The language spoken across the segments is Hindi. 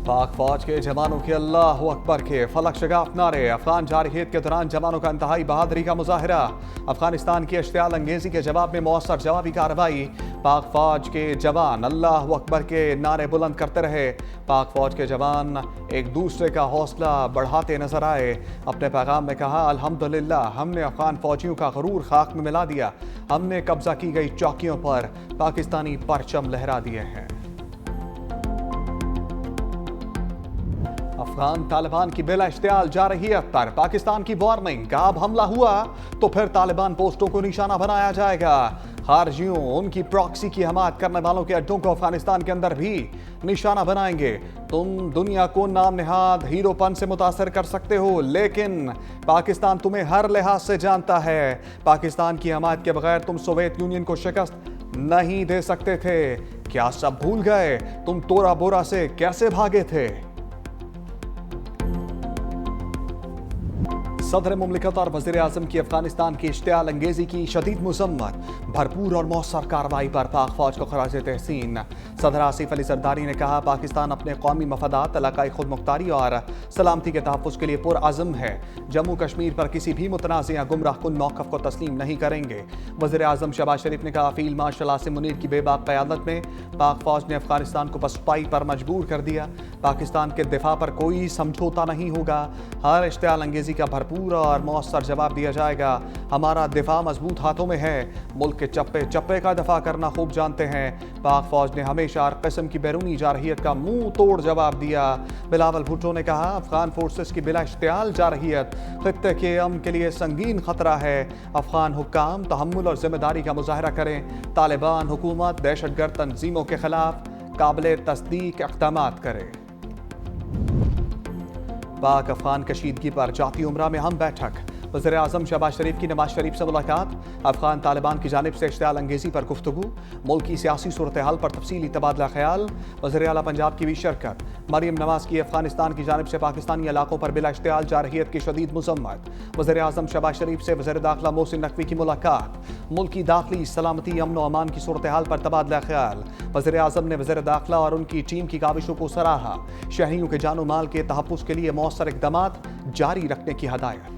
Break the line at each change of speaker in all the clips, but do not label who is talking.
पाक फौज के जवानों के अल्लाह अकबर के फलक शगाफ नारे। अफगान जारहियत के दौरान जवानों का इंतहाई बहादुरी का मुजाहरा। अफगानिस्तान की इश्तियाल अंगेजी के जवाब में मौसर जवाबी कार्रवाई। पाक फौज के जवान अल्लाह अकबर के नारे बुलंद करते रहे। पाक फौज के जवान एक दूसरे का हौसला बढ़ाते नजर आए। अपने पैगाम में कहा, अल्हम्दुलिल्लाह हमने अफगान फौजियों का गरूर खाक में मिला दिया। हमने कब्जा की गई चौकियों पर पाकिस्तानी परचम लहरा दिए हैं। अफगान तालिबान की बिला इश्तियाल जारहियत पर पाकिस्तान की वार्निंग। अब हमला हुआ तो फिर तालिबान पोस्टों को निशाना बनाया जाएगा। खारजियों, उनकी प्रॉक्सी की हमायत करने वालों के अड्डों को अफगानिस्तान के अंदर भी निशाना बनाएंगे। तुम दुनिया को नाम नेहाद हीरोपन से मुतासर कर सकते हो, लेकिन पाकिस्तान तुम्हें हर लिहाज से जानता है। पाकिस्तान की हमायत के बगैर तुम सोवियत यूनियन को शिकस्त नहीं दे सकते थे। क्या सब भूल गए? तुम तोरा बोरा से कैसे भागे थे? सदर मुमलिकत और वज़ीर आज़म की अफगानिस्तान की इश्तियाल अंगेजी की शदीद मुज़म्मत। भरपूर और मौसर कार्रवाई पर पाक फौज को खराज तहसीन। सदर आसिफ अली जरदारी ने कहा, पाकिस्तान अपने कौमी मफादात, इलाकाई खुद मुख्तारी और सलामती के तहफ़्फ़ुज़ के लिए पुरअज़्म है। जम्मू कश्मीर पर किसी भी मुतनाज़ या गुमराहकुन मौक़िफ़ को तस्लीम नहीं करेंगे। वज़ीर आज़म शहबाज शरीफ ने कहा, फील्ड मार्शल आसिम मुनीर की बेबाक क़यादत में पाक फौज ने अफगानिस्तान को पसपाई पर मजबूर कर दिया। पाकिस्तान के दिफा पर कोई समझौता नहीं होगा। हर इश्तियाल अंगेजी का भरपूर और मौसर जवाब दिया जाएगा। हमारा दिफा मजबूत हाथों में है। मुल्क के चप्पे चप्पे का दफा करना खूब जानते हैं। पाक फौज ने हमेशा हर किस्म की बैरूनी जारहियत का मुंह तोड़ जवाब दिया। बिलावल भुट्टो ने कहा, अफगान फोर्सेस की बिला इश्तियाल जारहियत खित्ते के अमन के लिए संगीन खतरा है। अफगान हुक्काम तहम्मुल और जिम्मेदारी का मुजाहरा करें। तालिबान हुकूमत दहशतगर्द तंजीमों के खिलाफ काबिल तस्दीक इक़दामात करे। पाक अफगान कशीदगी पर जाती उमरा में हम बैठक। वज़ीर आज़म शहबाज शरीफ की नवाज शरीफ से मुलाकात। अफगान तालिबान की जानिब से इश्तियाल अंगेजी पर गुफ्तगू। मुल्क की सियासी सूरत हाल पर तफसीली तबादला ख्याल। वज़ीर आला पंजाब की भी शिरकत। मरीम नवाज की अफगानिस्तान की जानिब से पाकिस्तानी इलाकों पर बिला इश्तियाल जारहियत की शदीद मुज़म्मत। वज़ीर आज़म शहबाज शरीफ से वज़ीर दाखिला मोहसिन नकवी की मुलाकात। मुल्क की दाखिली सलामती, अमन व अमान की सूरत हाल पर तबादला ख्याल। वज़ीर आज़म ने वज़ीर दाखिला और उनकी टीम की काविशों को सराहा। शहरियों के जानो माल के तहफ़्फ़ुज़ के लिए मौसर इक़दामात जारी रखने की हदायत।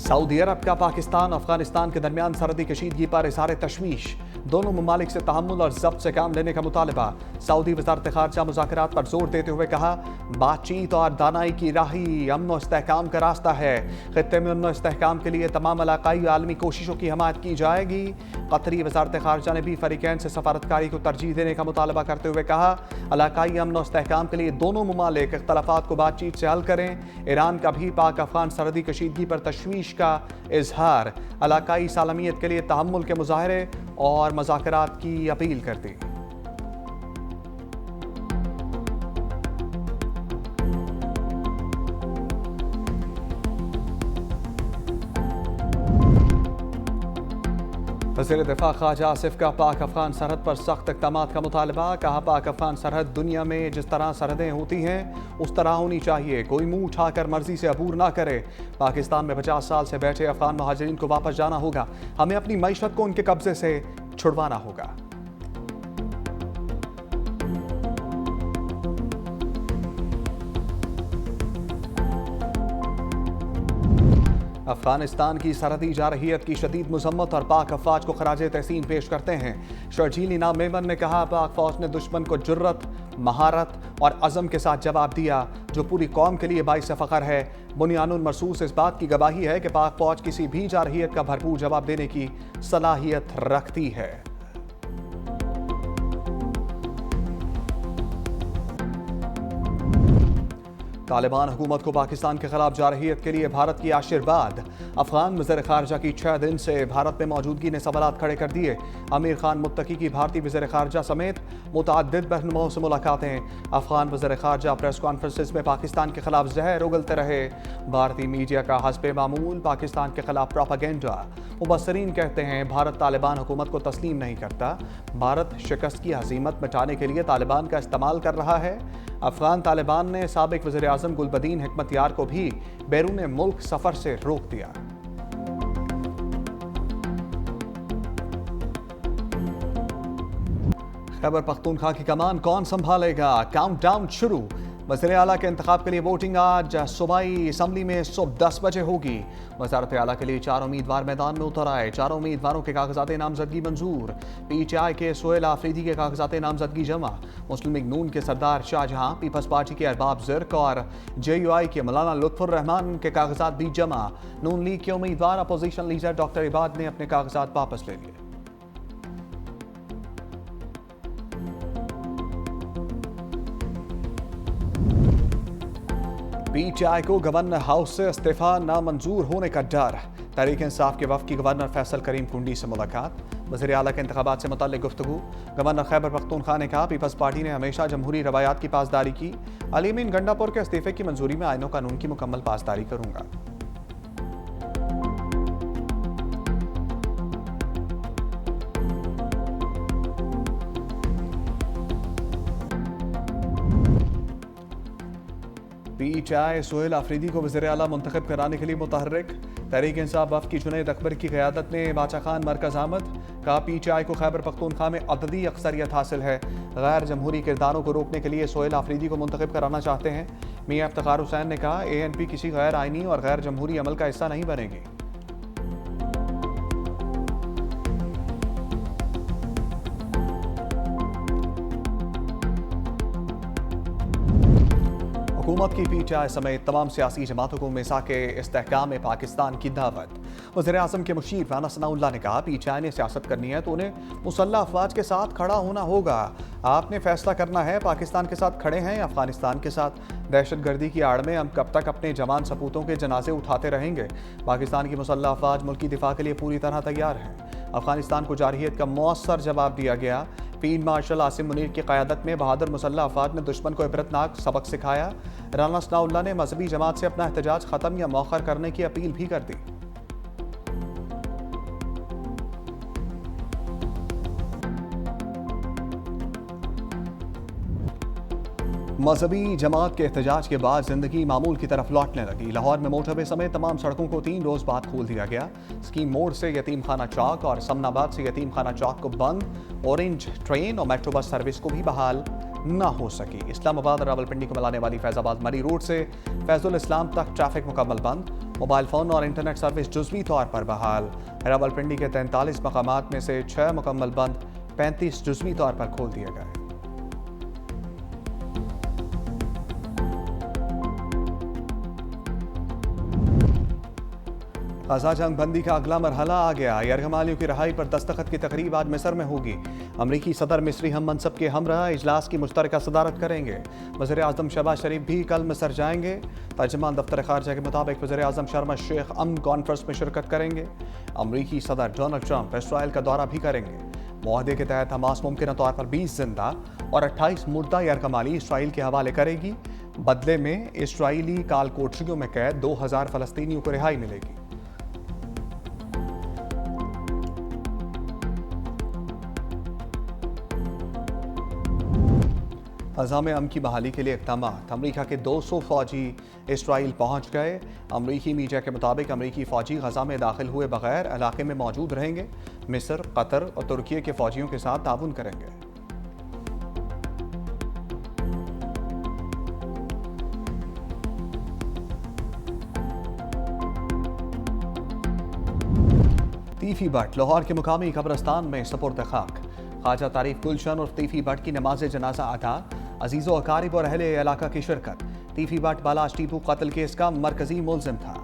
सऊदी अरब का पाकिस्तान अफगानिस्तान के दरमियान सरहदी कशीदगी पर इज़हार तशवीश। दोनों ममालिक से तहम्मुल और ज़ब्त से काम लेने का मुतालबा। सऊदी वज़ारत ख़ारजा मुज़ाकरात पर जोर देते हुए कहा, बातचीत और दानाई की राह ही अमन व इस्तेहकाम का रास्ता है। खित्ते में अमन व इस्तेहकाम के लिए तमाम इलाकाई व आलमी कोशिशों की हमायत की जाएगी। कतरी वज़ारत ख़ारजा ने भी फ़रीक़ैन से सफारतकारी को तरजीह देने का मुतालबा करते हुए कहा, इलाकाई अमन व इस्तेहकाम के लिए दोनों ममालिक इख्तलाफात को बातचीत से हल करें। ईरान का भी पाक अफगान सरहदी कशीदगी पर तशवीश का इजहार। इलाकाई सालमियत के लिए तहम्मुल के मुजाहरे और मुज़ाकरात की अपील कर दी। वज़ीर दिफा ख्वाजा आसिफ का पाक अफगान सरहद पर सख्त इक़दामात का मुतालबा। कहा, पाक अफगान सरहद दुनिया में जिस तरह सरहदें होती हैं उस तरह होनी चाहिए। कोई मुंह उठाकर मर्जी से अबूर ना करे। पाकिस्तान में 50 साल से बैठे अफगान महाजिरीन को वापस जाना होगा। हमें अपनी मईशत को उनके कब्जे से छुड़वाना होगा। अफगानिस्तान की सरहदी जारहियत की शदीद मुज़म्मत और पाक अफवाज को खराज तहसीन पेश करते हैं। शर्जील इनाम मेमन ने कहा, पाक फौज ने दुश्मन को जुर्रत, महारत और अज़म के साथ जवाब दिया, जो पूरी कौम के लिए बाइस फ़ख्र है। बुनियानुल मरसूस इस बात की गवाही है कि पाक फौज किसी भी जारहियत का भरपूर जवाब देने की सलाहियत रखती है। तालिबान हुकूमत को पाकिस्तान के खिलाफ जारहियत के लिए भारत की आशीर्वाद। अफगान वज़ीर ख़ारजा की 6 दिन से भारत में मौजूदगी ने सवालात खड़े कर दिए। अमीर खान मुत्तकी की भारतीय वज़ीर ख़ारजा समेत मुतअद्दिद रहनुमाओं से मुलाकातें। अफगान वज़ीर ख़ारजा प्रेस कॉन्फ्रेंसिस में पाकिस्तान के खिलाफ जहर उगलते रहे। भारतीय मीडिया का हस्बे मामूल पाकिस्तान के खिलाफ प्रोपेगेंडा। मुबस्सरीन कहते हैं, भारत तालिबान हुकूमत को तस्लीम नहीं करता। भारत शिकस्त की हज़ीमत मिटाने के लिए तालिबान का इस्तेमाल कर रहा है। अफगान तालिबान ने साबिक वज़ीर आज़म गुलबदीन हिकमतयार को भी बैरून मुल्क सफ़र से रोक दिया। खैबर पख्तूनख्वा की कमान कौन संभालेगा, काउंटडाउन शुरू। वज़ीर आला के इंतखाब के लिए वोटिंग आज सूबाई असम्बली में सुबह 10 बजे होगी। वज़ारत आला के लिए 4 उम्मीदवार मैदान में उतर आए। 4 उम्मीदवारों के कागजात नामजदगी मंजूर। PTI के सोहेल आफरीदी के कागजात नामजदगी जमा। मुस्लिम लीग नून के सरदार शाहजहां, पीपल्स पार्टी के अरबाब ज़िर्क और JUI के मौलाना लुत्फुर रहमान के कागजात भी जमा। नून लीग के उम्मीदवार अपोजिशन लीडर डॉक्टर इबाद ने अपने कागजात वापस ले लिए। PTI को गवर्नर हाउस से इस्तीफा नामंजूर होने का डर। तहरीक इंसाफ के वफ़द की गवर्नर फैसल करीम कुंडी से मुलाकात। वज़ीर आला के इंतखाबात से मुताल्लिक़ गुफ्तगू। गवर्नर खैबर पख्तूनख्वा ने कहा, पीपल्स पार्टी ने हमेशा जमहूरी रवायात की पासदारी की। अली मीन गंडापुर के इस्तीफे की मंजूरी में आईनो कानून की मुकम्मल पासदारी करूंगा। PTI सोहेल आफरीदी को वज़ीर आला मुंतखब कराने के लिए मुतहर्रिक। तहरीक इंसाफ वफ़द की जुनैद अकबर की क़यादत में बाचा खान मरकज़ आमद। कहा, PTI को खैबर पख्तूनख्वा में अददी अक्सरियत हासिल है। गैर जमहूरी किरदारों को रोकने के लिए सोहेल आफरीदी को मुंतखब कराना चाहते हैं। मियां इफ्तिखार हुसैन ने कहा, ANP किसी गैर आइनी और गैर जमहूरी अमल का हिस्सा नहीं बनेगी। हुकूमत की PTI समेत तमाम सियासी जमातों को मिसाक इस्तेहकाम पाकिस्तान की दावत। वज़ीर आज़म के मुशीर राना सनाउल्लाह ने कहा, PTI ने सियासत करनी है तो उन्हें मुसल्लह अफवाज के साथ खड़ा होना होगा। आपने फैसला करना है पाकिस्तान के साथ खड़े हैं या अफगानिस्तान के साथ। दहशतगर्दी की आड़ में हम कब तक अपने जवान सपूतों के जनाजे उठाते रहेंगे। पाकिस्तान की मुसल्लह अफवाज मुल्की दिफा के लिए पूरी तरह तैयार हैं। अफगानिस्तान को जारहियत का मौसर जवाब दिया गया। फील्ड मार्शल आसिम मुनीर की क़यादत में बहादुर मुसल्लह अफवाज ने दुश्मन को इबरतनाक सबक सिखाया। राना सनाउल्लाह ने मजहबी जमात से अपना एहतजाज ख़त्म या मौखर करने की अपील भी कर दी। मजहबी जमात के एहतजाज के बाद जिंदगी मामूल की तरफ लौटने लगी। लाहौर में मोटरवे समेत तमाम सड़कों को 3 रोज बाद खोल दिया गया। स्कीम मोड़ से यतीम खाना चौक और समनाबाद से यतीम खाना चौक को बंद। ऑरेंज ट्रेन और मेट्रो बस सर्विस को भी बहाल ना हो सकी। इस्लामाबाद और रावलपिंडी को मिलाने वाली फैजाबाद मरी रोड से फैजुल इस्लाम तक ट्रैफिक मुकम्मल बंद। मोबाइल फ़ोन और इंटरनेट सर्विस जुज़वी तौर पर बहाल। रावलपिंडी के 43 मकामात में से 6 मुकम्मल बंद, 35 जुज़वी तौर पर खोल दिए गए। ग़ज़ा जंग बंदी का अगला मरहला आ गया। यरगमालियों की रहाई पर दस्तखत की तकरीब आज मिस्र में होगी। अमरीकी सदर मिस्री हम मनसब के हमरा इजलास की मुश्तरका सदारत करेंगे। वज़ीर आज़म शहबाज शरीफ भी कल मिस्र जाएंगे। तर्जुमान दफ्तर खारजा के मुताबिक वज़ीर आज़म शर्म शेख अमन कॉन्फ्रेंस में शिरकत करेंगे। अमरीकी सदर डोनाल्ड ट्रंप इसराइल का दौरा भी करेंगे। मुआहदे के तहत हमास मुमकिन तौर पर 20 जिंदा और 28 मुर्दा यरगमाली इसराइल के हवाले करेगी। बदले में इसराइली काल कोठरियों में कैद 2000 फ़लस्तीनियों को रिहाई मिलेगी। ग़ज़ा में अमन की बहाली के लिए इक़दाम। अमरीका के 200 फ़ौजी इसराइल पहुँच गए। अमरीकी मीडिया के मुताबिक अमरीकी फ़ौजी ग़ज़ा में दाखिल हुए बगैर इलाके में मौजूद रहेंगे। मिस्र, कतर और तुर्की के फ़ौजियों के साथ ताउन करेंगे। तीफी भट्ट लाहौर के मुकामी कब्रस्तान में सपुर्द खाक। ख्वाजा तारीफ गुलशन और तीफी भट्ट की नमाज जनाजा अदा। अजीज़ो अकारिब और अहले इलाका की शिरकत। तीफी भट्ट बालाश टीपू कत्ल केस का मरकजी मुलजिम था।